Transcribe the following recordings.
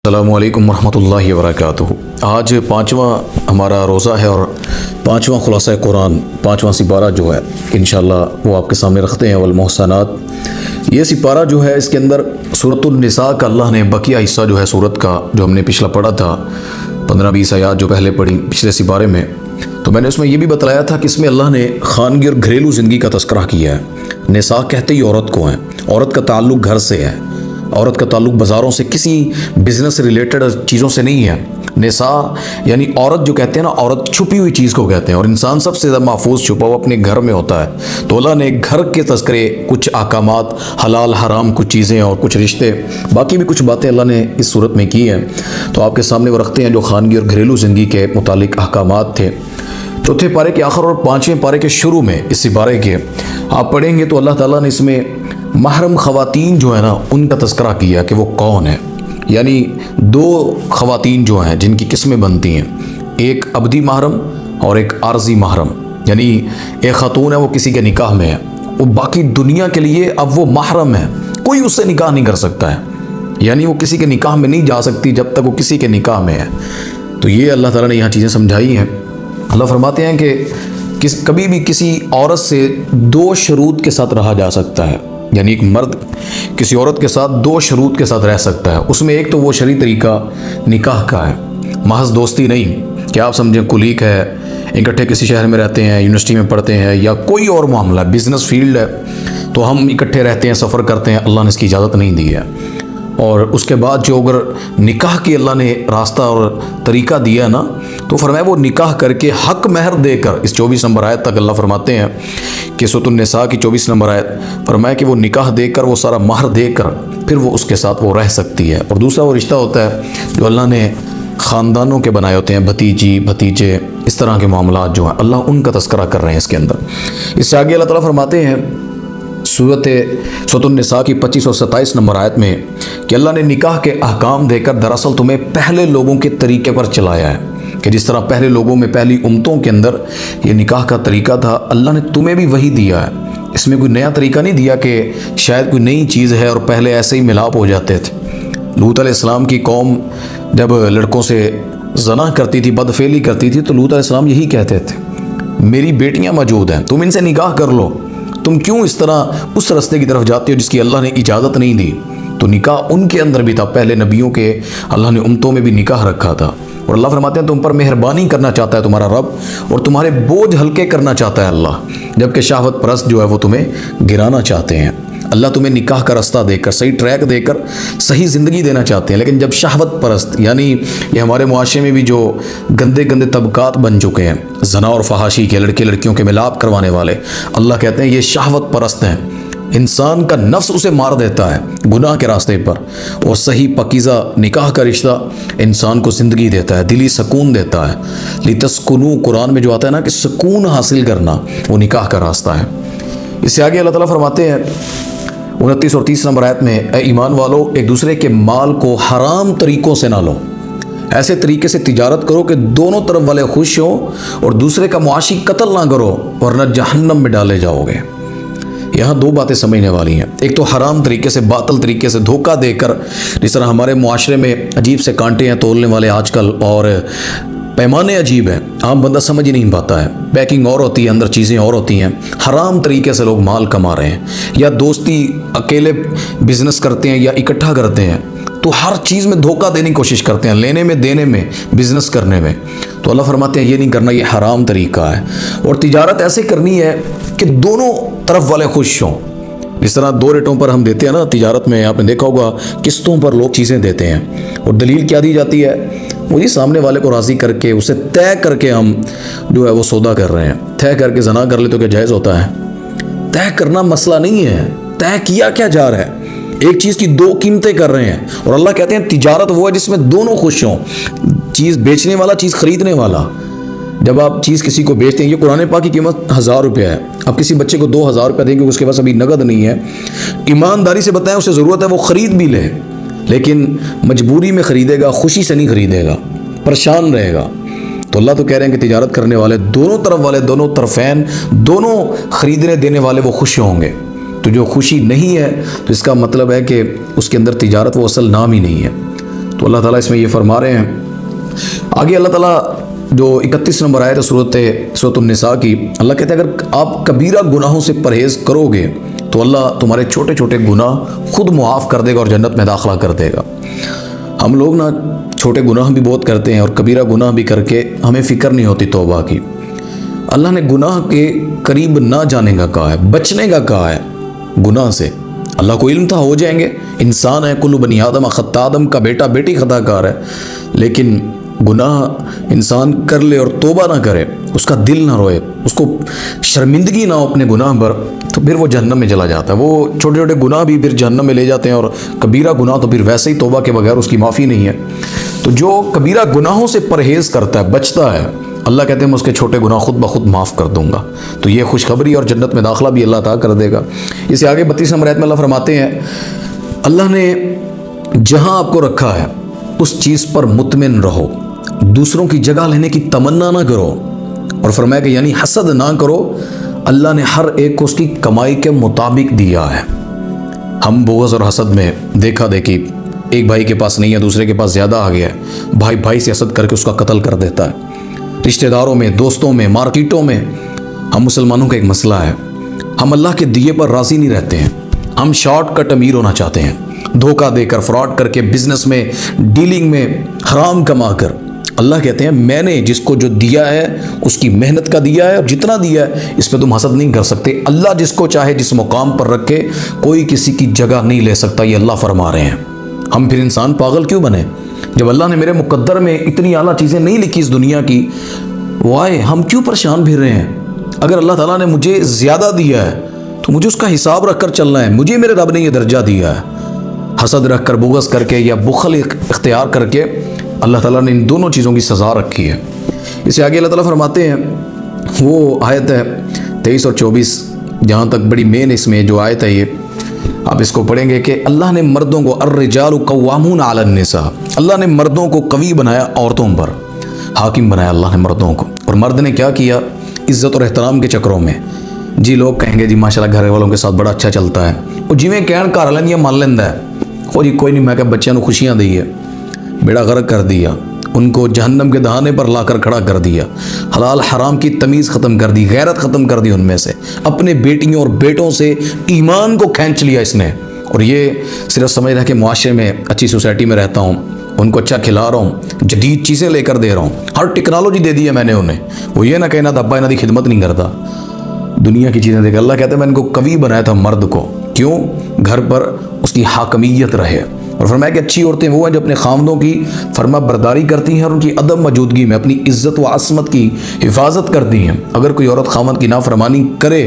अस्सलामुअलैकुम वरहमतुल्लाहि वबरकातुहू। आज पाँचवा हमारा रोज़ा है और पाँचवा खुलासा कुरान, पाँचवा सिपारा जो है इंशाअल्लाह वो आपके सामने रखते हैं। वल मोहसनात, ये सिपारा जो है इसके अंदर सूरतुन निसा का अल्लाह ने बकिया हिस्सा जो है सूरत का, जो हमने पिछला पढ़ा था 15-20 आयात जो पहले पढ़ी पिछले सिपारे में, तो मैंने उसमें ये भी बतलाया था कि इसमें अल्लाह ने खानगी और घरेलू ज़िंदगी का तस्करा किया है। निसा कहते ही औरत को है, औरत का ताल्लुक़ घर से है, औरत का ताल्लुक़ बाज़ारों से, किसी बिज़नेस से रिलेटेड चीज़ों से नहीं है। निसा यानी औरत जो कहते हैं ना, औरत छुपी हुई चीज़ को कहते हैं, और इंसान सबसे ज़्यादा महफूज छुपा हुआ अपने घर में होता है। तो अल्लाह ने घर के तस्करे, कुछ अहकामात हलाल हराम, कुछ चीज़ें और कुछ रिश्ते, बाकी भी कुछ बातें अल्लाह ने इस सूरत में की हैं। तो आपके सामने वो रखते हैं जो खानगी और घरेलू ज़िंदगी के मुतालिक अहकामात थे। चौथे पारे के आखिर और पाँचवें पारे के शुरू में इस सिपारे के आप पढ़ेंगे तो अल्लाह ताला ने इसमें महरम ख़वातीन जो है ना उनका तस्करा किया कि वो कौन है। यानी दो ख़वातीन जो हैं जिनकी किस्में बनती हैं, एक अबदी महरम और एक आर्जी महरम। यानी एक ख़ातून है वो किसी के निकाह में है, वो बाकी दुनिया के लिए अब वो महरम है, कोई उससे निकाह नहीं कर सकता है। यानी वो किसी के निकाह में नहीं जा सकती जब तक वो किसी के निकाह में है। तो ये अल्लाह ताला ने यहाँ चीज़ें समझाई हैं। अल्लाह फरमाते हैं कि कभी भी किसी औरत से दो शरूत के साथ रहा जा सकता है। यानी एक मर्द किसी औरत के साथ दो शरूत के साथ रह सकता है। उसमें एक तो वो शरई तरीका निकाह का है, महज दोस्ती नहीं कि आप समझें कुलीग है, इकट्ठे किसी शहर में रहते हैं, यूनिवर्सिटी में पढ़ते हैं, या कोई और मामला, बिजनेस फील्ड है तो हम इकट्ठे रहते हैं, सफ़र करते हैं। अल्लाह ने इसकी इजाज़त नहीं दी है। और उसके बाद जो अगर निकाह की अल्लाह ने रास्ता और तरीका दिया ना, तो फरमाया वो निकाह करके हक महर देकर, इस 24 नंबर आयत तक अल्लाह फरमाते हैं कि सूरतुन निसा की 24 नंबर आयत फरमाया कि वो निकाह देकर, वो सारा महर देकर फिर वो उसके साथ वो रह सकती है। और दूसरा वो रिश्ता होता है जो अल्लाह ने ख़ानदानों के बनाए होते हैं, भतीजी भतीजे, इस तरह के मामला जो हैं अल्लाह उनका तस्करा कर रहे हैं इसके अंदर। इससे आगे अल्लाह ताला फरमाते हैं सूरतुन निसा की 25 और 27 नंबर आयत में कि अल्लाह ने निकाह के अहकाम देकर दरअसल तुम्हें पहले लोगों के तरीके पर चलाया है कि जिस तरह पहले लोगों में, पहली उम्मतों के अंदर ये निकाह का तरीका था, अल्लाह ने तुम्हें भी वही दिया है। इसमें कोई नया तरीका नहीं दिया कि शायद कोई नई चीज़ है और पहले ऐसे ही मिलाप हो जाते थे। लूत अलैहिस्सलाम की कौम जब लड़कों से जना करती थी, बदफेली करती थी, तो लूत अलैहिस्सलाम यही कहते थे, मेरी बेटियाँ मौजूद हैं, तुम इनसे निकाह कर लो, तुम क्यों इस तरह उस रास्ते की तरफ जाते हो जिसकी अल्लाह ने इजाज़त नहीं दी। तो निकाह उनके अंदर भी था, पहले नबियों के अल्लाह ने उम्मतों में भी निकाह रखा था। और अल्लाह फरमाते हैं तुम पर मेहरबानी करना चाहता है तुम्हारा रब, और तुम्हारे बोझ हल्के करना चाहता है अल्लाह, जबकि शहवत परस्त जो है वो तुम्हें गिराना चाहते हैं। अल्लाह तुम्हें निकाह का रास्ता देकर, सही ट्रैक देकर सही ज़िंदगी देना चाहते हैं। लेकिन जब शहवत परस्त, यानी ये हमारे मुआशरे में भी जो गंदे गंदे तबकात बन चुके हैं, जना और फहाशी के, लड़के लड़कियों के मिलाप करवाने वाले, अल्लाह कहते हैं ये शहवत परस्त हैं। इंसान का नफ्स उसे मार देता है गुनाह के रास्ते पर, और सही पकीज़ा निकाह का रिश्ता इंसान को ज़िंदगी देता है, दिली सुकून देता है। लितस्कुनू कुरान में जो आता है ना कि सुकून हासिल करना, वो निकाह का रास्ता है। इससे आगे अल्लाह ताला फरमाते हैं 29 और 30 नंबर आयत में, ए ईमान वालो, एक दूसरे के माल को हराम तरीक़ों से ना लो, ऐसे तरीके से तिजारत करो कि दोनों तरफ वाले खुश हों, और दूसरे का मुआशी कत्ल ना करो वरना जहन्नम में डाले जाओगे। यहाँ दो बातें समझने वाली हैं। एक तो हराम तरीके से, बातिल तरीके से धोखा देकर, जिस तरह हमारे मुआशरे में अजीब से कांटे हैं तोलने वाले आजकल, और पैमाने अजीब हैं, आम बंदा समझ ही नहीं पाता है। पैकिंग और होती है, अंदर चीज़ें और होती हैं। हराम तरीके से लोग माल कमा रहे हैं, या दोस्ती अकेले बिजनेस करते हैं या इकट्ठा करते हैं, तो हर चीज़ में धोखा देने की कोशिश करते हैं, लेने में, देने में, बिजनेस करने में। तो अल्लाह फरमाते हैं ये नहीं करना, ये हराम तरीका है। और तिजारत ऐसे करनी है कि दोनों तरफ वाले खुश हों। जिस तरह दो रेटों पर हम देते हैं ना तिजारत में, आपने देखा होगा किस्तों पर लोग चीज़ें देते हैं, और दलील क्या दी जाती है, वो जी सामने वाले को राज़ी करके, उसे तय करके हम जो है वो सौदा कर रहे हैं। तय करके जना कर ले तो क्या जायज़ होता है? तय करना मसला नहीं है, तय किया क्या जा रहा है, एक चीज़ की दो कीमतें कर रहे हैं। और अल्लाह कहते हैं तिजारत वो है जिसमें दोनों खुश हों, चीज़ बेचने वाला, चीज़ खरीदने वाला। जब आप चीज़ किसी को बेचते हैं, ये कुरान पाक की कीमत 1000 रुपया है, अब किसी बच्चे को 2000 रुपया देंगे, उसके पास अभी नगद नहीं है, ईमानदारी से बताएं उसे ज़रूरत है वो ख़रीद भी ले, लेकिन मजबूरी में ख़रीदेगा, खुशी से नहीं ख़रीदेगा, परेशान रहेगा। तो अल्लाह तो कह रहे हैं कि तिजारत करने वाले, दोनों तरफ वाले, दोनों तरफ़ैन, दोनों ख़रीदने देने वाले वो खुश होंगे। तो जो खुशी नहीं है तो इसका मतलब है कि उसके अंदर तिजारत वो असल नाम ही नहीं है। तो अल्लाह ताला इसमें ये फरमा रहे हैं। आगे अल्लाह ताला जो 31 नंबर आयत है सूरत निसा की, अल्लाह कहते हैं अगर आप कबीरा गुनाहों से परहेज़ करोगे तो अल्लाह तुम्हारे छोटे छोटे गुनाह खुद मुआफ़ कर देगा और जन्नत में दाखिला कर देगा। हम लोग ना छोटे गुनाह भी बहुत करते हैं और कबीरा गुनाह भी करके हमें फ़िक्र नहीं होती तौबा की। अल्लाह ने गुनाह के करीब ना जाने का कहा है, बचने का कहा है गुनाह से। अल्लाह को इल्म था हो जाएंगे, इंसान है, कुल्लु बनी आदम खत्ता, आदम का बेटा बेटी खताकार है, लेकिन गुनाह इंसान कर ले और तौबा ना करे, उसका दिल ना रोए, उसको शर्मिंदगी ना हो अपने गुनाह पर, तो फिर वो जहन्नम में चला जाता है। वो छोटे छोटे गुनाह भी फिर जहन्नम में ले जाते हैं और कबीरा गुनाह तो फिर वैसे ही तौबा के बगैर उसकी माफ़ी नहीं है। तो जो कबीरा गुनाहों से परहेज़ करता है, बचता है, अल्लाह कहते हैं मैं उसके छोटे गुनाह खुद ब खुद माफ़ कर दूंगा। तो ये खुशखबरी और जन्नत में दाखिला भी अल्लाह ताला कर देगा। इसे आगे 32 नंबर आयत में अल्लाह फरमाते हैं अल्लाह ने जहाँ आपको रखा है उस चीज़ पर मुतमिन रहो, दूसरों की जगह लेने की तमन्ना ना करो, और फरमाया कि यानी हसद ना करो। अल्लाह ने हर एक को उसकी कमाई के मुताबिक दिया है। हम बोझ और हसद में देखा देखी, एक भाई के पास नहीं है दूसरे के पास ज़्यादा आ गया है, भाई भाई से हसद करके उसका कत्ल कर देता है। रिश्तेदारों में, दोस्तों में, मार्केटों में हम मुसलमानों का एक मसला है, हम अल्लाह के दिए पर राज़ी नहीं रहते हैं। हम शॉर्टकट अमीर होना चाहते हैं, धोखा देकर, फ्रॉड करके, बिजनेस में, डीलिंग में हराम कमा कर। अल्लाह कहते हैं मैंने जिसको जो दिया है उसकी मेहनत का दिया है, और जितना दिया है इस पर तुम हसद नहीं कर सकते। अल्लाह जिसको चाहे जिस मुकाम पर रखे, कोई किसी की जगह नहीं ले सकता, ये अल्लाह फरमा रहे हैं। हम फिर इंसान पागल क्यों बने? जब अल्लाह ने मेरे मुकद्दर में इतनी आला चीज़ें नहीं लिखी इस दुनिया की, वाए हम क्यों परेशान फिर रहे हैं? अगर अल्लाह ताला ने मुझे ज़्यादा दिया है तो मुझे उसका हिसाब रख कर चलना है। मुझे मेरे रब ने यह दर्जा दिया है, हसद रख कर, बुग़्ज़ करके या बुखल इख्तियार करके अल्लाह ताला ने इन दोनों चीज़ों की सज़ा रखी है। इसे आगे अल्लाह ताला फरमाते हैं, वो आयत है 23 और 24, जहाँ तक बड़ी मेन इसमें जो आयत है ये आप इसको पढ़ेंगे कि अल्लाह ने मर्दों को अर्रिजालु कव्वामून अलन निसा, अल्लाह ने मर्दों को कवी बनाया, औरतों पर हाकिम बनाया अल्लाह ने मर्दों को। और मर्द ने क्या किया? इज़्ज़त और एहतराम के चक्रों में जी लोग कहेंगे जी माशाल्लाह घर वालों के साथ बड़ा अच्छा चलता है, वो जिमें कहण घर वाले नहीं मान लेंदा है, हो जी कोई नहीं, मैं क्या बच्चों को खुशियाँ दी है, बेड़ा गर्क कर दिया, उनको जहन्नम के दहाने पर लाकर खड़ा कर दिया, हलाल हराम की तमीज़ ख़त्म कर दी, गैरत ख़त्म कर दी उनमें से, अपने बेटियों और बेटों से ईमान को खींच लिया इसने। और ये सिर्फ समझ रहा कि मुआशरे में अच्छी सोसाइटी में रहता हूँ, उनको अच्छा खिला रहा हूँ, जदीद चीज़ें लेकर दे रहा हूँ, हर टेक्नोलॉजी दे दी है मैंने उन्हें। वो ये ना कहना अब्बा इन्हों की खिदमत नहीं करता, दुनिया की चीज़ें देकर। अल्लाह कहता है मैंने इनको कवि बनाया था मर्द को, क्यों? घर पर उसकी हाकमियत रहे। और फरमाया कि अच्छी औरतें वो हैं जो अपने खामदों की फरमा बरदारी करती हैं और उनकी अदम मौजूदगी में अपनी इज़्ज़त व आसमत की हिफाजत करती हैं। अगर कोई औरत खामद की नाफरमानी करे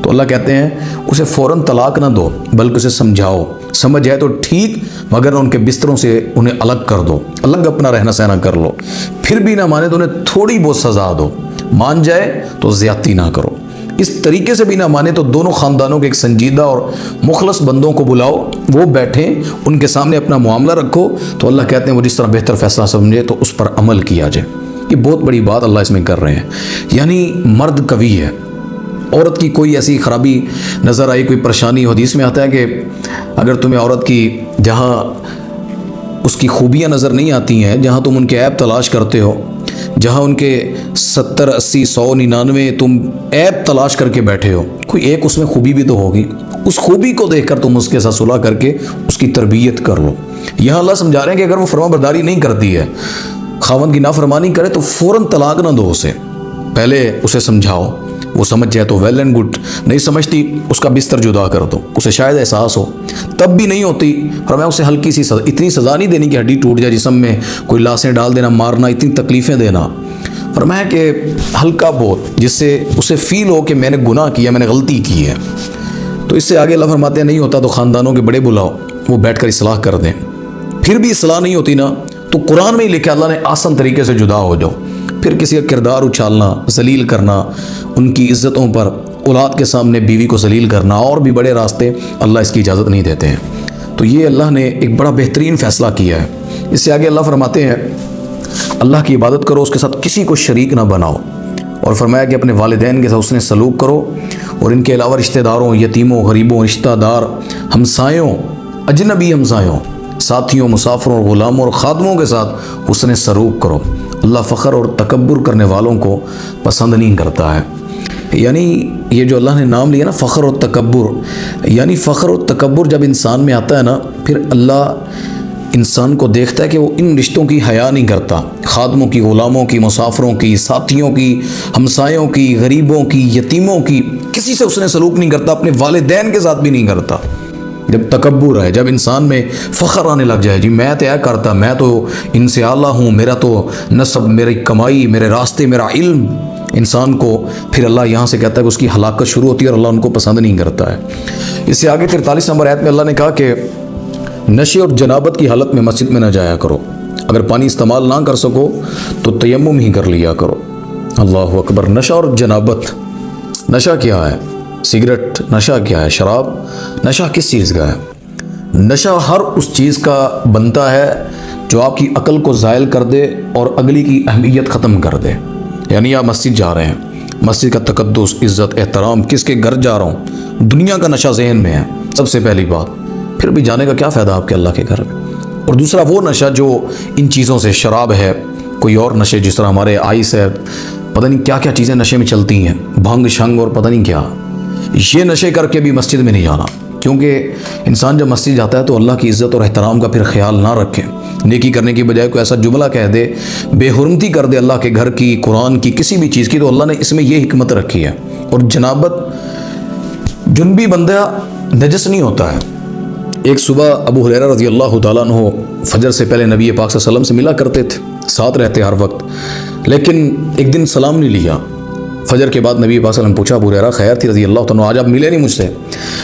तो अल्लाह कहते हैं उसे फ़ौरन तलाक ना दो, बल्कि उसे समझाओ, समझ जाए तो ठीक, मगर उनके बिस्तरों से उन्हें अलग कर दो, अलग अपना रहना सहना कर लो। फिर भी ना माने तो उन्हें थोड़ी बहुत सज़ा दो, मान जाए तो ज़्यादती ना करो। इस तरीके से भी ना माने तो दोनों ख़ानदानों के एक संजीदा और मुखलस बंदों को बुलाओ, वो बैठें, उनके सामने अपना मामला रखो, तो अल्लाह कहते हैं वो जिस तरह बेहतर फ़ैसला समझे तो उस पर अमल किया जाए। ये बहुत बड़ी बात अल्लाह इसमें कर रहे हैं। यानी मर्द कवि है, औरत की कोई ऐसी खराबी नज़र आई, कोई परेशानी हो, हदीस में आता है कि अगर तुम्हें औरत की जहाँ उसकी खूबियाँ नज़र नहीं आती हैं, जहाँ तुम उनके ऐब तलाश करते हो, जहाँ उनके 70, 80, 100, 99 तुम ऐब तलाश करके बैठे हो, कोई एक उसमें खूबी भी तो होगी। उस खूबी को देखकर तुम उसके साथ सुलह करके उसकी तरबियत कर लो। यहाँ अल्लाह समझा रहे हैं कि अगर वो फरमाबरदारी नहीं करती है, खावंद की नाफरमानी करे, तो फ़ौरन तलाक ना दो उसे, पहले उसे समझाओ, वो समझ जाए तो वेल एंड गुड, नहीं समझती उसका बिस्तर जुदा कर दो, उसे शायद एहसास हो, तब भी नहीं होती और मैं उसे हल्की सी सज़ा, इतनी सज़ा नहीं देनी कि हड्डी टूट जाए, जिस्म में कोई लाशें डाल देना, मारना, इतनी तकलीफ़ें देना। और मैं कि हल्का बहुत, जिससे उसे फ़ील हो कि मैंने गुनाह किया, मैंने गलती की है। तो इससे आगे अल्लाह फरमाते हैं नहीं होता तो ख़ानदानों के बड़े बुलाओ, वो बैठ कर इस्लाह कर दें। फिर भी इस्लाह नहीं होती ना, तो कुरान में ही लिखा अल्लाह ने आसान तरीके से जुदा हो जाओ। फिर किसी का किरदार उछालना, जलील करना, उनकी इज़्ज़तों पर, औलाद के सामने बीवी को जलील करना, और भी बड़े रास्ते अल्लाह इसकी इजाज़त नहीं देते हैं। तो ये अल्लाह ने एक बड़ा बेहतरीन फ़ैसला किया है। इससे आगे अल्लाह फरमाते हैं अल्लाह की इबादत करो, उसके साथ किसी को शरीक ना बनाओ, और फरमाया कि अपने वालिदैन के साथ उसने सलूक करो, और इनके अलावा रिश्तेदारों, यतीमों, गरीबों, रिश्तेदार, हमसायों, अजनबी हमसायों, साथियों, मुसाफिरों और ग़ुलामों और ख़ादमों के साथ हुस्न सलूक करो। अल्लाह फ़ख्र और तकब्बुर करने वालों को पसंद नहीं करता है। यानी ये जो अल्लाह ने नाम लिया ना, फ़ख्र और तकब्बुर, यानी फ़ख्र और तकब्बुर जब इंसान में आता है ना, फिर अल्लाह इंसान को देखता है कि वो इन रिश्तों की हया नहीं करता, ख़ादमों की, ग़ुलामों की, मुसाफिरों की, साथियों की, हमसायों की, गरीबों की, यतीमों की, किसी से उसने सलूक नहीं करता, अपने वालिदैन के साथ भी नहीं करता। जब तकब्बुर है, जब इंसान में फ़ख्र आने लग जाए, जी मैं तो यह करता, मैं तो इनसे आला हूँ, मेरा तो नस्ब, मेरी कमाई, मेरे रास्ते, मेरा इल्म, इंसान को फिर अल्लाह यहाँ से कहता है कि उसकी हलाकत शुरू होती है और अल्लाह उनको पसंद नहीं करता है। इससे आगे 43 नंबर आयत में अल्लाह ने कहा कि नशे और जनाबत की हालत में मस्जिद में न जाया करो। अगर पानी इस्तेमाल ना कर सको तो तयम्मुम ही कर लिया करो। अल्लाह अकबर। नशा और जनाबत, नशा क्या है? सिगरेट नशा क्या है? शराब नशा किस चीज़ का है? नशा हर उस चीज़ का बनता है जो आपकी अकल को ज़ायल कर दे और अगली की अहमियत ख़त्म कर दे। यानी आप मस्जिद जा रहे हैं, मस्जिद का तकद्दुस, इज़्ज़त, एहतराम, किसके घर जा रहा हूँ, दुनिया का नशा जहन में है सबसे पहली बात। फिर भी जाने का क्या फ़ायदा आपके अल्लाह के घर में। और दूसरा वो नशा जो इन चीज़ों से, शराब है, कोई और नशे जिस तरह हमारे आइस है, पता नहीं क्या क्या चीज़ें नशे में चलती हैं, भंग शंग और पता नहीं क्या, ये नशे करके भी मस्जिद में नहीं जाना। क्योंकि इंसान जब मस्जिद जाता है तो अल्लाह की इज़्ज़त और एहतराम का फिर ख्याल ना रखे, नेकी करने की बजाय कोई ऐसा जुमला कह दे, बेहुरमती कर दे अल्लाह के घर की, कुरान की, किसी भी चीज़ की, तो अल्लाह ने इसमें ये हिकमत रखी है। और जनाबत, जुनबी बंदा नजस नहीं होता है। एक सुबह अबू हुरैरा रज़ी अल्लाह तआला अन्हु फजर से पहले नबी पाक सल्लल्लाहु अलैहि वसल्लम से मिला करते थे, साथ रहते हर वक्त, लेकिन एक दिन सलाम नहीं लिया। फजर के बाद नबी पाक सल्लल्लाहु अलैहि वसल्लम ने पूछा, अबू हुरैरा खैर थी रज़ी अल्लाह तआला, आज आप मिले नहीं मुझसे?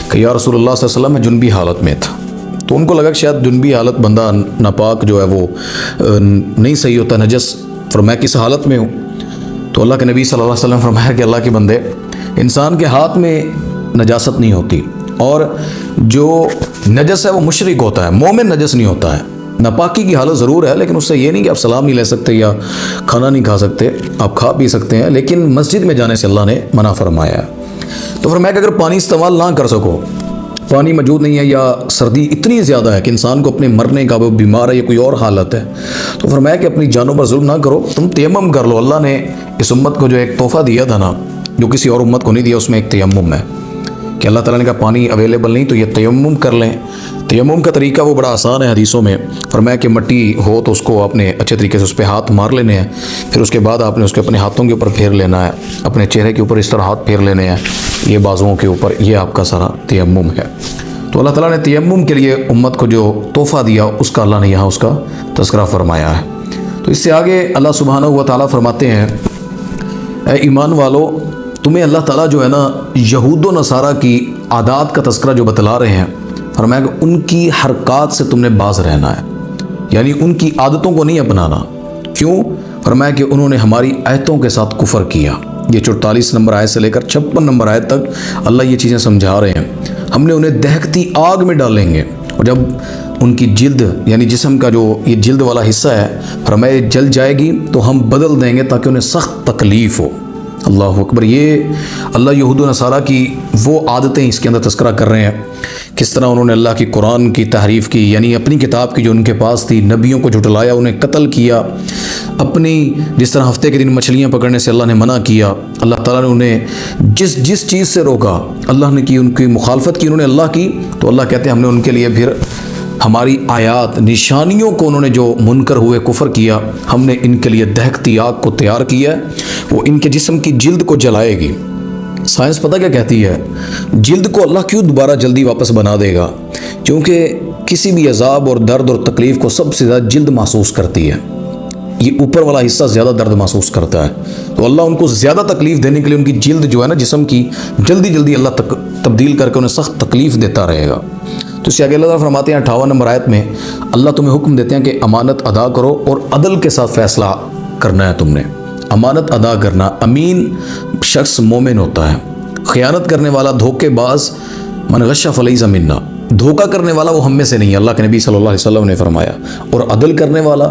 कि या रसूलुल्लाह सल्लल्लाहु अलैहि वसल्लम मैं जुनबी हालत में था। तो उनको लगा कि शायद जुनबी हालत बंदा नापाक जो है वो नहीं सही होता, नजस, फरमाया किस हालत में हूँ? तो अल्लाह के नबी सल्लल्लाहु अलैहि वसल्लम फरमाया कि अल्लाह के बंदे, इंसान के हाथ में नजासत नहीं होती, और जो नजस है वो मुशरिक होता है, मोमिन नजस नहीं होता है। नापाकी की हालत ज़रूर है, लेकिन उससे ये नहीं कि आप सलाम नहीं ले सकते या खाना नहीं खा सकते, आप खा पी सकते हैं, लेकिन मस्जिद में जाने से अल्लाह ने मना फरमाया है। तो फरमाया कि अगर पानी इस्तेमाल ना कर सको, पानी मौजूद नहीं है या सर्दी इतनी ज़्यादा है कि इंसान को अपने मरने का, वो बीमार है या कोई और हालत है, तो फरमाया कि अपनी जानों पर जुल्म ना करो, तुम तयम्मुम कर लो। अल्लाह ने इस उम्मत को जो एक तोहफ़ा दिया था ना, जो किसी और उम्मत को नहीं दिया, उसमें एक तयम्मुम है कि अल्लाह ताला ने कहा पानी अवेलेबल नहीं तो ये तयम्मुम कर लें। तयम्मुम का तरीका वो बड़ा आसान है, हदीसों में फरमाया कि मिट्टी हो तो उसको आपने अच्छे तरीके से उस पर हाथ मार लेने हैं, फिर उसके बाद आपने उसके अपने हाथों के ऊपर फेर लेना है, अपने चेहरे के ऊपर इस तरह हाथ फेर लेने हैं, ये बाजुओं के ऊपर, ये आपका सारा तयम्मुम है। तो अल्लाह ताला ने तयम्मुम के लिए उम्मत को जो तोहफ़ा दिया उसका अल्लाह ने यहाँ उसका तज़किरा फरमाया है। तो इससे आगे अल्लाह सुब्हानहू व तआला फरमाते हैं, ऐ ईमान वालो, तुम्हें अल्लाह ताला जो है ना यहूद व नसारा की आदात का तज़किरा जो बतला रहे हैं, फरमाया कि उनकी हरकत से तुमने बाज रहना है, यानी उनकी आदतों को नहीं अपनाना। क्यों? फरमाया कि उन्होंने हमारी आयतों के साथ कुफर किया। ये 44 नंबर आयत से लेकर 56 नंबर आयत तक अल्लाह ये चीज़ें समझा रहे हैं। हमने उन्हें दहकती आग में डालेंगे, और जब उनकी जिल्द यानी जिस्म का जो ये जिल्द वाला हिस्सा है, फरमाया जल जाएगी तो हम बदल देंगे ताकि उन्हें सख्त तकलीफ़ हो। अल्लाह अकबर। ये अल्लाह यहूद व नसारा की वो आदतें इसके अंदर तस्करा कर रहे हैं, किस तरह उन्होंने अल्लाह की कुरान की तहरीफ़ की, यानी अपनी किताब की जो उनके पास थी, नबियों को झुटलाया, उन्हें कत्ल किया। अपनी जिस तरह हफ्ते के दिन मछलियाँ पकड़ने से अल्लाह ने मना किया, अल्लाह ताला ने उन्हें जिस चीज़ से रोका अल्लाह ने की, उनकी मुखालफत की उन्होंने अल्लाह की, तो अल्लाह कहते हैं हमने उनके लिए फिर हमारी आयात निशानियों को, उन्होंने जो मुनकर हुए, कुफर किया, हमने इनके लिए दहकती आग को तैयार किया है, वो इनके जिस्म की जिल्द को जलाएगी। साइंस पता क्या कहती है? जिल्द को अल्लाह क्यों दोबारा जल्दी वापस बना देगा? क्योंकि किसी भी अजाब और दर्द और तकलीफ़ को सबसे ज़्यादा जिल्द महसूस करती है, ये ऊपर वाला हिस्सा ज़्यादा दर्द महसूस करता है। तो अल्लाह उनको ज़्यादा तकलीफ़ देने के लिए उनकी जिल्द जो है ना जिस्म की, जल्दी जल्दी अल्लाह तब्दील करके उन्हें सख्त तकलीफ़ देता रहेगा। तो इससे आगे अल्लाह फरमाते हैं 58 नंबर आयत में, अल्लाह तुम्हें हुक्म देते हैं कि अमानत अदा करो और अदल के साथ फ़ैसला करना है तुमने। अमानत अदा करना, अमीन शख्स मोमिन होता है, ख़यानत करने वाला, धोखेबाज, मन गश्शा फलैसा मिन्ना, धोखा करने वाला वो हम में से नहीं है, अल्लाह के नबी सल्लल्लाहु अलैहि वसल्लम ने फरमाया। और अदल करने वाला,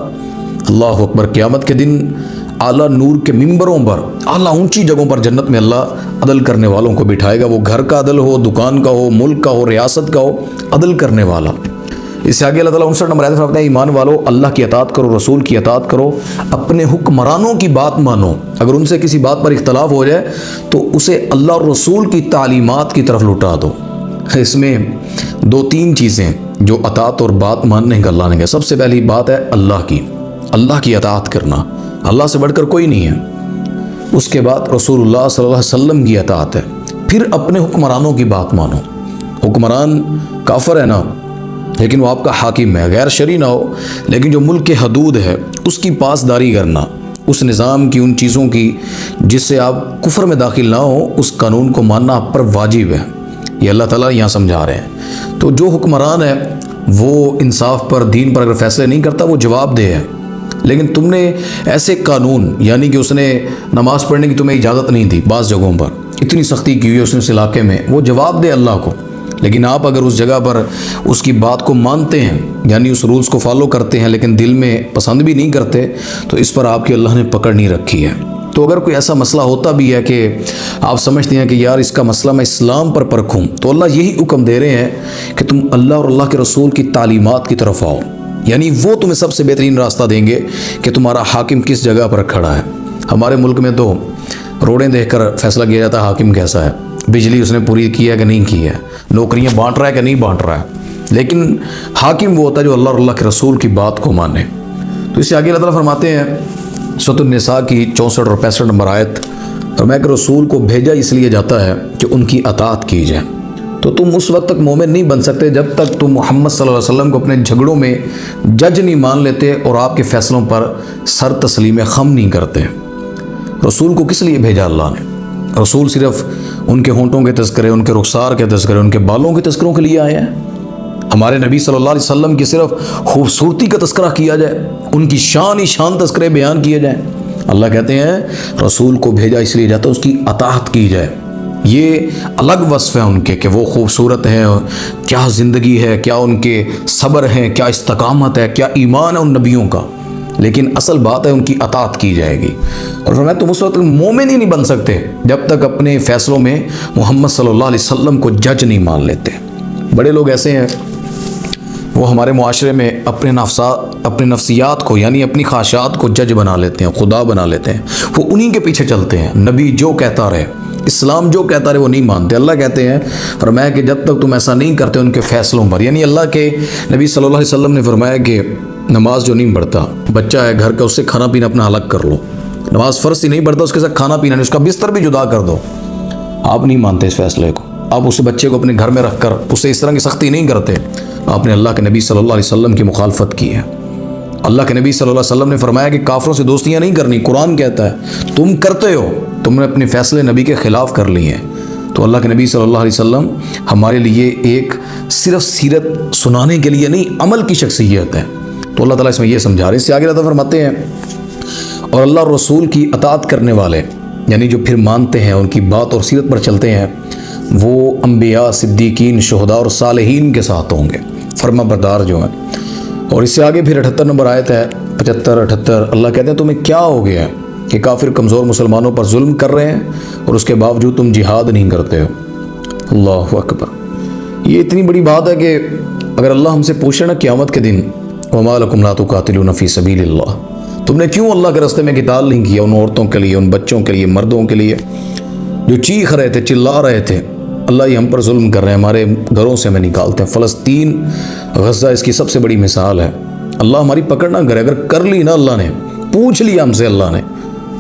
अल्लाह अकबर, क़यामत के दिन आला नूर के मिंबरों पर, आला ऊंची जगहों पर जन्नत में अल्लाह अदल करने वालों को बिठाएगा। वो घर का अदल हो, दुकान का हो, मुल्क का हो, रियासत का हो, अदल करने वाला। इससे आगे अल्लाह ताला 59 नंबर आयत में फरमाता है, ईमान वालो अल्लाह की अताअत करो, रसूल की अताअत करो, अपने हुक्मरानों की बात मानो। अगर उनसे किसी बात पर इख्तलाफ हो जाए तो उसे अल्लाह और रसूल की तालीमात की तरफ लौटा दो। इसमें 2-3 चीज़ें जो अताअत और बात मानने का अल्लाह ने कहा। सबसे पहली बात है अल्लाह की अताअत करना, अल्लाह से बढ़कर कोई नहीं है। उसके बाद रसूलुल्लाह सल्लल्लाहु अलैहि वसल्लम की अताअत है। फिर अपने हुक्मरानों की बात मानो। हुक्मरान काफिर है ना, लेकिन वो आपका हाकिम है, गैर शरी ना हो, लेकिन जो मुल्क के हदूद है उसकी पासदारी करना, उस निज़ाम की, उन चीज़ों की जिससे आप कुफ्र में दाखिल ना हो, उस कानून को मानना आप पर वाजिब है। ये अल्लाह ताला यहाँ समझा रहे हैं। तो जो हुक्मरान है वो इंसाफ पर, दीन पर अगर फैसले नहीं करता वो जवाबदेह है। लेकिन तुमने ऐसे कानून, यानी कि उसने नमाज़ पढ़ने की तुम्हें इजाज़त नहीं दी, बाज़ जगहों पर इतनी सख्ती की हुई उसने उस इलाके में, वो जवाब दे अल्लाह को। लेकिन आप अगर उस जगह पर उसकी बात को मानते हैं, यानी उस रूल्स को फॉलो करते हैं, लेकिन दिल में पसंद भी नहीं करते, तो इस पर आपकी अल्लाह ने पकड़ नहीं रखी है। तो अगर कोई ऐसा मसला होता भी है कि आप समझते हैं कि यार इसका मसला मैं इस्लाम पर परखूँ, तो अल्लाह यही हुक्म दे रहे हैं कि तुम अल्लाह और अल्लाह के रसूल की तालीमात की तरफ आओ, यानी वो तुम्हें सबसे बेहतरीन रास्ता देंगे कि तुम्हारा हाकिम किस जगह पर खड़ा है। हमारे मुल्क में तो रोडें देखकर फैसला किया जाता है हाकिम कैसा है, बिजली उसने पूरी की है कि नहीं की है, नौकरियां बांट रहा है कि नहीं बांट रहा है। लेकिन हाकिम वो होता है जो अल्लाह और अल्लाह के रसूल की बात को माने। तो इससे आगे अल्लाह ताला फरमाते हैं सूरह निसा की 64 और 65 नंबर आयत, फरमाया कि रसूल को भेजा इसलिए जाता है कि उनकी अताअत की जाए। तो तुम उस वक्त तक मोमिन नहीं बन सकते जब तक तुम मोहम्मद सल्लल्लाहु अलैहि वसल्लम को अपने झगड़ों में जज नहीं मान लेते और आपके फैसलों पर सर तस्लीम खम नहीं करते। रसूल को किस लिए भेजा अल्लाह ने? रसूल सिर्फ उनके होंठों के तस्करे, उनके रुखसार के तस्करे, उनके बालों के तस्करों के लिए आए हैं। हमारे नबी सल्लल्लाहु अलैहि वसल्लम की सिर्फ खूबसूरती का तस्करा किया जाए, उनकी शान ही शान तस्करे बयान किए जाए। अल्लाह कहते हैं रसूल को भेजा इसलिए जाता है उसकी अताअत की जाए। ये अलग वस्फ है उनके कि वो खूबसूरत हैं, क्या ज़िंदगी है, क्या उनके सब्र हैं, क्या इस्तकामत है, क्या ईमान है उन नबियों का। लेकिन असल बात है उनकी अताअत की जाएगी। और फरमाया तुम उस वक्त मोमिन ही नहीं बन सकते जब तक अपने फ़ैसलों में मोहम्मद सल्लल्लाहु अलैहि वसल्लम को जज नहीं मान लेते। बड़े लोग ऐसे हैं वो हमारे मुआशरे में अपने नफ्सियात को, यानी अपनी ख्वाहिशात को जज बना लेते हैं, खुदा बना लेते हैं। वो उन्हीं के पीछे चलते हैं। नबी जो कहता रहे, इस्लाम जो कहता रहे वो नहीं मानते। अल्लाह कहते हैं फरमाया कि जब तक तुम ऐसा नहीं करते उनके फ़ैसलों पर, यानी अल्लाह के नबी सल्लल्लाहु अलैहि वसल्लम ने फरमाया कि नमाज जो नहीं पढ़ता, बच्चा है घर का, उससे खाना पीना अपना अलग कर लो। नमाज फ़र्ज़ ही नहीं पढ़ता, उसके साथ खाना पीना नहीं, उसका बिस्तर भी जुदा कर दो। आप नहीं मानते इस फैसले को, आप उस बच्चे को अपने घर में रख कर उससे इस तरह की सख्ती नहीं करते। आपने अल्लाह के नबी सल्लल्लाहु अलैहि वसल्लम की मुखालफत की है। अल्लाह के नबी सल्लल्लाहु अलैहि वसल्लम ने फरमाया कि काफिरों से दोस्तियाँ नहीं करनी। कुरान कहता है तुम करते हो, तुमने अपने फ़ैसले नबी के ख़िलाफ़ कर लिए हैं। तो अल्लाह के नबी सल्लल्लाहु अलैहि वसल्लम हमारे लिए एक सिर्फ सीरत सुनाने के लिए नहीं, अमल की शख्सियत है। तो अल्लाह ताला इसमें यह समझा रहे हैं। इससे आगे अल्लाह फरमाते हैं और अल्लाह रसूल की अताअत करने वाले, यानी जो फिर मानते हैं, उनकी बात और सीरत पर चलते हैं, वो अम्बिया, सिद्दीकीन, शुहदा और सालिहीन के साथ होंगे, फर्मा बरदार जो हैं। और इससे आगे फिर 78 नंबर आयत है, 75, 78। अल्लाह कहते हैं तुम्हें क्या हो गया है कि काफिर कमज़ोर मुसलमानों पर जुल्म कर रहे हैं और उसके बावजूद तुम जिहाद नहीं करते हो। अल्लाहु अकबर। ये इतनी बड़ी बात है कि अगर अल्लाह हमसे पूछे ना क़यामत के दिन, वमा लकुम ला तुकातिलूना फ़ी सबीलिल्लाह, तुमने क्यों अल्लाह के रास्ते में क़िताल नहीं किया, उन औरतों के लिए, उन बच्चों के लिए, मर्दों के लिए जो चीख रहे थे, चिल्ला रहे थे अल्लाह ये हम पर जुल्म कर रहे हैं, हमारे घरों से हमें निकालते हैं। फ़लस्तीन, गज़ा इसकी सबसे बड़ी मिसाल है। अल्लाह हमारी पकड़ ना करे, अगर कर ली ना, अल्लाह ने पूछ लिया हमसे, अल्लाह ने,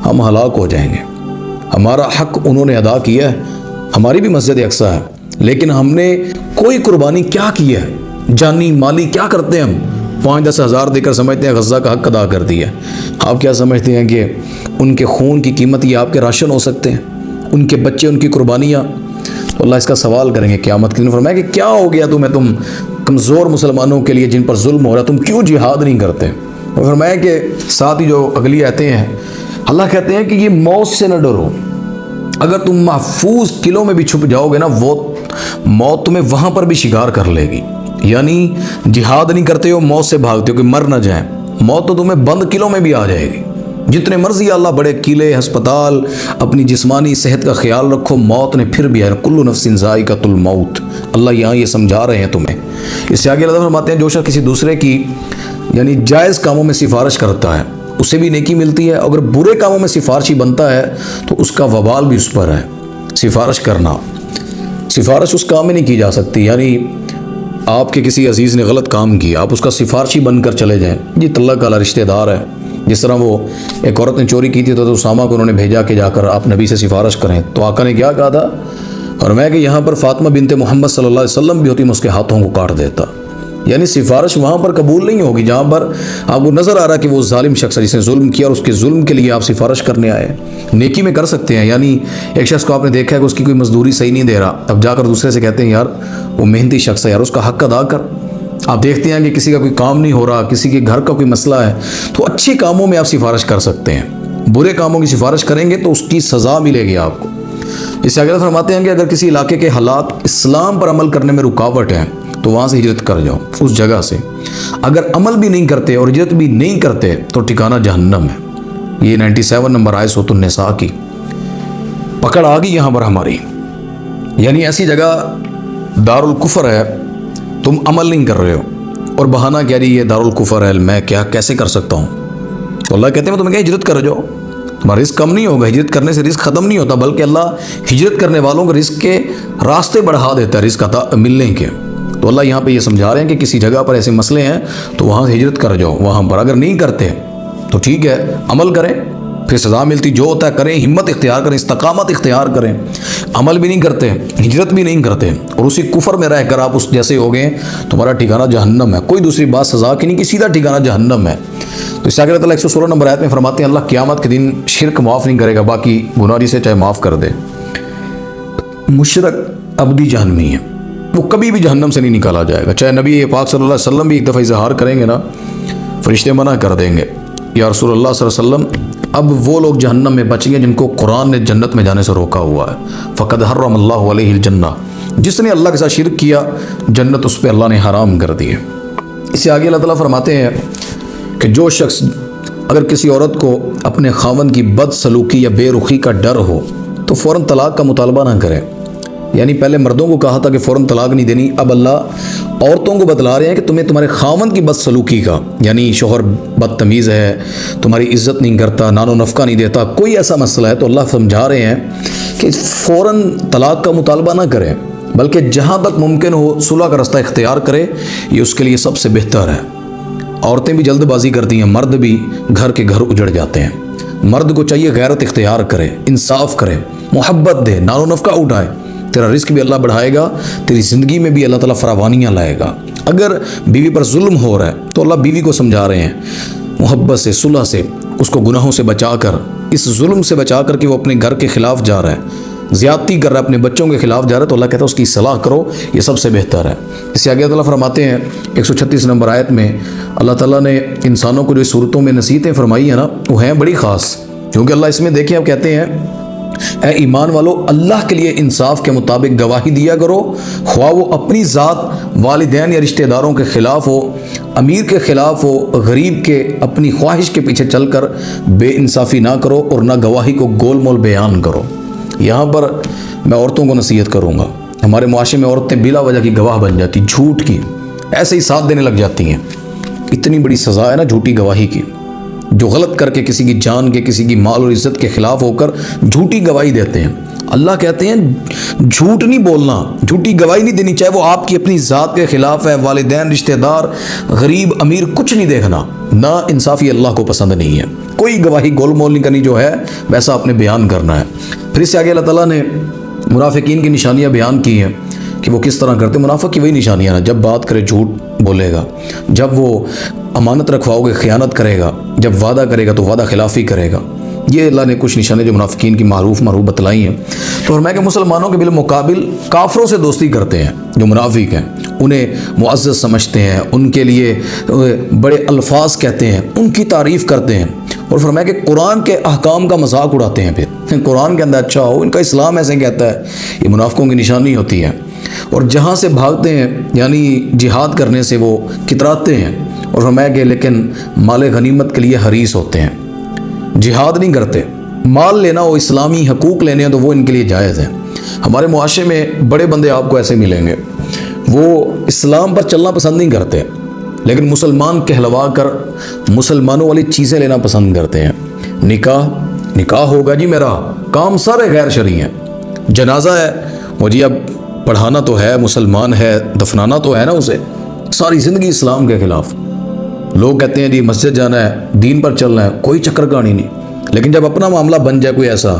हम हलाक हो जाएंगे। हमारा हक उन्होंने अदा किया है, हमारी भी मस्जिद अक्सा है, लेकिन हमने कोई कुर्बानी क्या की है, जानी माली क्या करते हैं हम? 5-10 हज़ार देकर समझते हैं गज़ा का हक अदा कर दिया। आप क्या समझते हैं कि उनके खून की कीमत ये आपके राशन हो सकते हैं, उनके बच्चे, उनकी कुर्बानियाँ? तो अल्लाह इसका सवाल करेंगे क़यामत के दिन। फरमाया कि क्या हो गया तुम्हें, तुम कमज़ोर मुसलमानों के लिए जिन पर जुल्म हो रहा है, तुम क्यों जिहाद नहीं करते? और फरमाया कि साथ ही जो अगली आयतें हैं, अल्लाह कहते हैं कि ये मौत से न डरो, अगर तुम महफूज किलों में भी छुप जाओगे ना, वो मौत तुम्हें वहाँ पर भी शिकार कर लेगी। यानी जिहाद नहीं करते हो, मौत से भागते हो कि मर न जाए, मौत तो तुम्हें बंद किलों में भी आ जाएगी। जितने मर्जी अल्लाह बड़े किले, अस्पताल, अपनी जिस्मानी सेहत का ख्याल रखो, मौत ने फिर भी है, कुल्लु नफ्सिन ज़ाइक़ातुल मौत, अल्लाह यहाँ ये समझा रहे हैं तुम्हें। इससे आगे अल्लाह फरमाते हैं जो शख्स किसी दूसरे की यानी जायज़ कामों में सिफारिश करता है उसे भी नेकी मिलती है, अगर बुरे कामों में सिफारिशी बनता है तो उसका वबाल भी उस पर है। सिफारिश करना, सिफारिश उस काम में नहीं की जा सकती, यानी आपके किसी अजीज़ ने गलत काम किया, आप उसका सिफारशी बनकर चले जाएं, ये तल्लक वाला रिश्तेदार है। जिस तरह वो एक औरत ने चोरी की थी तो उसामा को उन्होंने भेजा कि जाकर आप नबी से सिफारिश करें, तो आका ने क्या कहा था, और मैं कि यहाँ पर फातिमा बिनते मोहम्मद सल्लल्लाहु अलैहि वसल्लम भी होती, मैं उसके हाथों को काट देता। यानी सिफारिश वहाँ पर कबूल नहीं होगी जहाँ पर आपको नज़र आ रहा है कि वो जालिम शख्स है जिसने जुल्म किया और उसके जुल्म के लिए आप सिफारिश करने आए। नेकी में कर सकते हैं, यानी एक शख्स को आपने देखा है कि उसकी कोई मजदूरी सही नहीं दे रहा, अब जाकर दूसरे से कहते हैं यार वो मेहनती शख्स है यार, उसका हक अदा कर। आप देखते हैं कि किसी का कोई काम नहीं हो रहा, किसी के घर का कोई मसला है, तो अच्छे कामों में आप सिफारिश कर सकते हैं। बुरे कामों की सिफारिश करेंगे तो उसकी सज़ा मिलेगी आपको। इससे आगे फरमाते हैं कि अगर किसी इलाके के हालात इस्लाम पर अमल करने में रुकावट है तो वहाँ से हिजरत कर जाओ उस जगह से। अगर अमल भी नहीं करते और हिजरत भी नहीं करते तो ठिकाना जहन्नम है। ये 97 नंबर आयत सूरह निसा की पकड़ आ गई यहाँ पर हमारी, यानी ऐसी जगह दारुल कुफर है, तुम अमल नहीं कर रहे हो और बहाना कह रही है दारुल कुफर है, मैं क्या कैसे कर सकता हूँ। तो अल्लाह कहते हैं तुम्हें क्या हिजरत कर जाओ, तुम्हारा रिस्क कम नहीं होगा, हिजरत करने से रिस्क ख़त्म नहीं होता, बल्कि अल्लाह हिजरत करने वालों को रिस्क के रास्ते बढ़ा देता है रिस्क मिलने के। तो अल्लाह यहाँ पे ये समझा रहे हैं कि किसी जगह पर ऐसे मसले हैं तो वहाँ से हिजरत कर जाओ। वहाँ पर अगर नहीं करते तो ठीक है, अमल करें, फिर सज़ा मिलती, जो होता है करें, हिम्मत इख्तियार करें, इस्तकामत इख्तियार करें। अमल भी नहीं करते, हिजरत भी नहीं करते और उसी कुफर में रहकर आप उस जैसे हो गए, तुम्हारा ठिकाना जहन्नम है। कोई दूसरी बात सज़ा की नहीं कि सीधा ठिकाना जहन्नम है। तो इससे आगे अल्लाह 116 नंबर आयत में फरमाते हैं अल्लाह क़यामत के दिन शिरक माफ़ नहीं करेगा, बाकी गुनाह से चाहे माफ़ कर दे। मुशरक अबदी जहन्नमी है, वो कभी भी जहन्नम से नहीं निकाला जाएगा। चाहे नबी पाक सल्लल्लाहु अलैहि वसल्लम भी एक दफ़ा इजहार करेंगे ना, फरिश्ते मना कर देंगे या रसूलुल्लाह सल्लल्लाहु अलैहि वसल्लम अब वो लोग जहन्नम में बचेंगे जिनको कुरान ने जन्नत में जाने से रोका हुआ है। फ़क़द हर्रमल्लाहु अलैहिल जन्नह, जिसने अल्लाह के साथ शिरक किया जन्नत उस पर अल्लाह ने हराम कर दी है। इससे आगे अल्लाह ताला फरमाते हैं कि जो शख्स अगर किसी औरत को अपने खावंद की बदसलूकी या बेरुखी का डर हो तो फ़ौरन तलाक का मुतालबा ना करे। यानी पहले मर्दों को कहा था कि फ़ौरन तलाक नहीं देनी, अब अल्लाह औरतों को बतला रहे हैं कि तुम्हें तुम्हारे खावंद की बदसलूकी का, यानी शोहर बदतमीज़ है, तुम्हारी इज़्ज़त नहीं करता, नानो नफ़का नहीं देता, कोई ऐसा मसला है तो अल्लाह समझा रहे हैं कि फ़ौरन तलाक का मुतालबा ना करें, बल्कि जहाँ तक मुमकिन हो सुलह का रास्ता इख्तियार करे, ये उसके लिए सबसे बेहतर है। औरतें भी जल्दबाजी करती हैं, मर्द भी घर के घर उजड़ जाते हैं। मर्द को चाहिए गैरत इख्तियार करे, इंसाफ करे, मोहब्बत दे, नानो नफ़का उठाए, तेरा रिस्क भी अल्लाह बढ़ाएगा, तेरी ज़िंदगी में भी अल्लाह ताला फरावानियाँ लाएगा। अगर बीवी पर जुल्म हो रहा है तो अल्लाह बीवी को समझा रहे हैं मोहब्बत से, सुलह से, उसको गुनाहों से बचाकर, इस जुल्म से बचाकर कि वो अपने घर के ख़िलाफ़ जा रहा है, ज़्यादती कर रहा है, अपने बच्चों के ख़िलाफ़ जा रहा है, तो अल्लाह कहता है उसकी सलाह करो, ये सबसे बेहतर है। इससे आगे अल्लाह फरमाते हैं 136 नंबर आयत में अल्लाह ताला ने इंसानों को जो सूरतों में नसीहतें फरमाई है ना, वो हैं बड़ी ख़ास, क्योंकि अल्लाह इसमें देखिए आप कहते हैं ए ईमान वालो, अल्लाह के लिए इंसाफ के मुताबिक गवाही दिया करो, ख्वाह वो अपनी ज़ात, वालिदैन या रिश्तेदारों के ख़िलाफ़ हो, अमीर के ख़िलाफ़ हो, गरीब के, अपनी ख्वाहिश के पीछे चलकर बेइंसाफ़ी ना करो और ना गवाही को गोल मोल बयान करो। यहाँ पर मैं औरतों को नसीहत करूँगा, हमारे मुआशरे में औरतें बिला वजह की गवाह बन जाती, झूठ की, ऐसे ही साथ देने लग जाती हैं। इतनी बड़ी सज़ा है ना झूठी गवाही की, जो गलत करके किसी की जान के, किसी की माल और इज़्ज़त के ख़िलाफ़ होकर झूठी गवाही देते हैं। अल्लाह कहते हैं झूठ नहीं बोलना, झूठी गवाही नहीं देनी, चाहे वो आपकी अपनी ज़ात के ख़िलाफ़ है, वालिदैन, रिश्तेदार, गरीब, अमीर, कुछ नहीं देखना। ना इंसाफ़ी अल्लाह को पसंद नहीं है, कोई गवाही गोल मोल नहीं करनी, जो है वैसा आपने बयान करना है। फिर इससे आगे अल्लाह ताला ने मुनाफिकीन की निशानियाँ बयान की हैं कि वो किस तरह करते। मुनाफिक की वही निशानियाँ ना, जब बात करे झूठ बोलेगा, जब वो अमानत रखवाओगे ख़यानत करेगा, जब वादा करेगा तो वादा खिलाफ़ी करेगा। ये अल्लाह ने कुछ निशाने जो मुनाफिकीन की मारूफ बतलाई हैं। तो फरमाया कि मुसलमानों के बिलमुकाबिल काफ़रों से दोस्ती करते हैं जो मुनाफिक हैं, उन्हें मुअज़्ज़ज़ समझते हैं, उनके लिए बड़े अल्फाज कहते हैं, उनकी तारीफ़ करते हैं, और फरमाया कि कुरान के अहकाम का मजाक उड़ाते हैं। फिर कुरान के अंदर अच्छा हो, इनका इस्लाम ऐसे कहता है, ये मुनाफिकों की निशानी होती है। और जहाँ से भागते हैं, यानी जिहाद करने से वो कितराते हैं, और फरमाया कि लेकिन माल गनीमत के लिए हरीस होते हैं, जिहाद नहीं करते। माल लेना हो, इस्लामी हकूक़ लेने हैं तो वो इनके लिए जायज़ है। हमारे मुआशरे में बड़े बंदे आपको ऐसे मिलेंगे वो इस्लाम पर चलना पसंद नहीं करते, लेकिन मुसलमान कहलवा कर मुसलमानों वाली चीज़ें लेना पसंद करते हैं। निकाह होगा जी मेरा, काम सारे गैर शरई हैं। जनाजा है, वो जी अब पढ़ाना तो है, मुसलमान है, दफनाना तो है ना उसे। सारी ज़िंदगी इस्लाम के ख़िलाफ़। लोग कहते हैं जी मस्जिद जाना है, दीन पर चलना है, कोई चक्कर कहानी नहीं। लेकिन जब अपना मामला बन जाए कोई ऐसा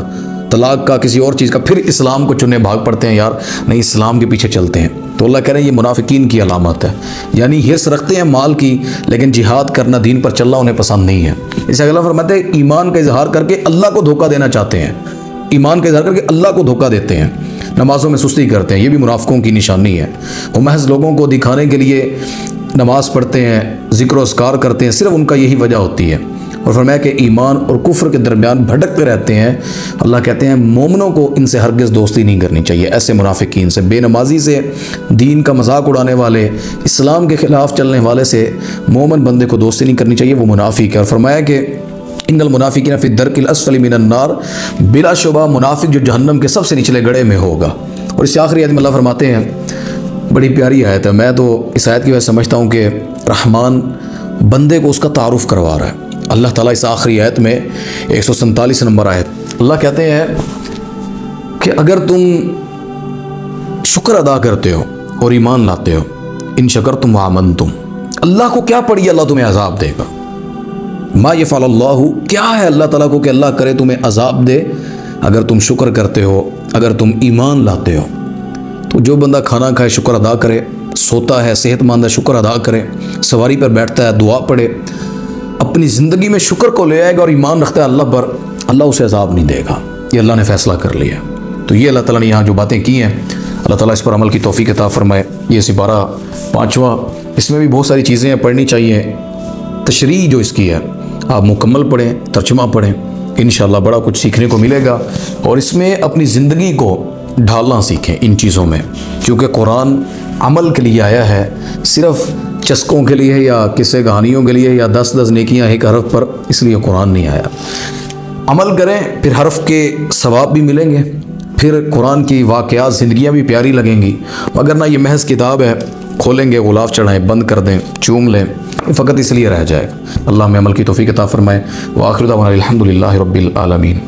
तलाक का, किसी और चीज़ का, फिर इस्लाम को चुनने भाग पड़ते हैं, यार नहीं इस्लाम के पीछे चलते हैं। तो अल्लाह कह रहे हैं ये मुनाफिकीन की अलामत है। यानी हिर्स रखते हैं माल की, लेकिन जिहाद करना, दीन पर चलना उन्हें पसंद नहीं है। इसे अगला फरमाते हैं ईमान का इजहार करके अल्लाह को धोखा देना चाहते हैं। ईमान का इजहार करके अल्लाह को धोखा देते हैं, नमाज़ों में सुस्ती करते हैं, ये भी मुनाफिकों की निशानी है। वो महज लोगों को दिखाने के लिए नमाज़ पढ़ते हैं, ज़िक्र व अस्कार करते हैं, सिर्फ उनका यही वजह होती है। और फरमाया कि ईमान और कुफ्र के दरमियान भटकते रहते हैं। अल्लाह कहते हैं मोमिनों को इनसे हरगिज़ दोस्ती नहीं करनी चाहिए, ऐसे मुनाफिकीन से, बेनमाजी से, दीन का मजाक उड़ाने वाले, इस्लाम के ख़िलाफ़ चलने वाले से मोमिन बंदे को दोस्ती नहीं करनी चाहिए, वो मुनाफिक है। और फरमाया कि इन्नल मुनाफिकीन फ़ी दर्किल अस्फली मिनन नार, बिलाशुबा मुनाफिक जो जहन्नम के सबसे निचले गड़े में होगा। और इस आखिरी आयत में अल्लाह फरमाते हैं, बड़ी प्यारी आयत है, मैं तो इस आयत की वजह समझता हूँ कि रहमान बंदे को उसका तारुफ करवा रहा है। अल्लाह ताला इस आखिरी आयत में 147 नंबर आयत, अल्लाह कहते हैं कि अगर तुम शुक्र अदा करते हो और ईमान लाते हो, इन शकर तुम आमन तुम, अल्लाह को क्या पड़ी अल्लाह तुम्हें अजाब देगा। मा यफ़अलुल्लाहु, क्या है अल्लाह ताला को कि अल्लाह करे तुम्हें अजाब दे, अगर तुम शुक्र करते हो, अगर तुम ईमान लाते हो। तो जो बंदा खाना खाए शुक्र अदा करे, सोता है सेहतमंद है शुक्र अदा करे, सवारी पर बैठता है दुआ पढ़े, अपनी ज़िंदगी में शुक्र को ले आएगा और ईमान रखता है अल्लाह पर, अल्लाह उसे अजाब नहीं देगा। ये अल्लाह ने फ़ैसला कर लिया। तो ये अल्लाह ताला ने यहाँ जो बातें की हैं, अल्लाह ताला इस पर अमल की तौफीक अता फरमाए। ये सिपारा 5वां, इसमें भी बहुत सारी चीज़ें पढ़नी चाहिए। तशरीह जो इसकी है आप मुकम्मल पढ़ें, तर्जुमा पढ़ें, इंशाअल्लाह बड़ा कुछ सीखने को मिलेगा। और इसमें अपनी ज़िंदगी को ढालना सीखें इन चीज़ों में, क्योंकि कुरान अमल के लिए आया है, सिर्फ़ चस्कों के लिए या किस्से कहानियों के लिए या 10-10 नेकियां एक हरफ पर, इसलिए कुरान नहीं आया। अमल करें, फिर हरफ के सवाब भी मिलेंगे, फिर कुरान की वाक़यात ज़िंदगियाँ भी प्यारी लगेंगी। अगर ना ये महज किताब है, खोलेंगे गुलाब चढ़ाएं, बंद कर दें, चूम लें, फ़कत इसलिए रह जाएगा। अल्लाह में अमल की तौफीक अता फरमाए। व आखिर दावाना अल्हम्दुलिल्लाहि रब्बिल आलमीन।